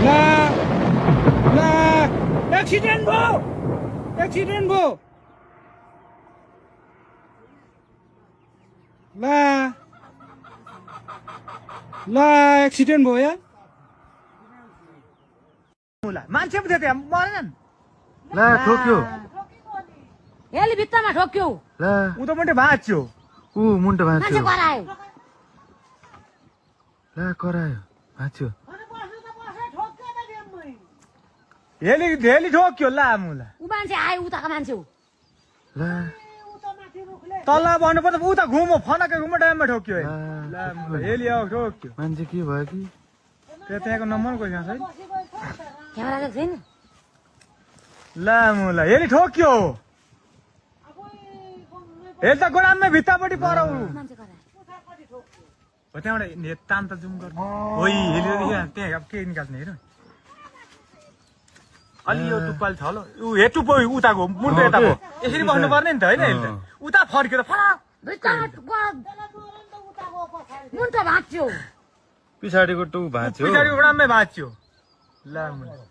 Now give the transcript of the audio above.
ला ला एक्सिडेन्ट भयो ला ला एक्सिडेन्ट भयो यार मान्छे पो थियो त्यहाँ मरेन ला ठोक्यो यसले भित्तामा ठोक्यो ला ऊ त मुन्टे भाँच्यो ऊ मुन्टो मान्छे भाँच्यो करायो ला करायो भाँच्यो हेली ठोक्यो लामुला ऊ मान्छे आयो उताको मान्छे हो ला तल भन्नु पर्दा ऊ त घुमो फनाके घुमो टाइममा ठोक्यो ला हेली आऊ ठोक्यो मान्छे के भयो कि त्यहाँको नम्बर कोही छैन क्यामेरा चाहिँ छैन लामुला हेली ठोक्यो हेल त गोडाममै भित्तापट्टि परौ मान्छे करायो हो त्यहाँबाट ताम त जुम गर्नु हो हेली त्यहाँ अब के निकाल्ने हेर अलि यो टुप्पाले छ ऊ हे टुप्पो उताको मुन्टो यताको यसरी बस्नु पर्ने नि त होइन हेल त उता फर्केर फलाक भित्तामा मुन्टो भाँच्यो पछाडिको टु भाँच्यो पछाडिको गोडाममै भाँच्यो लामुला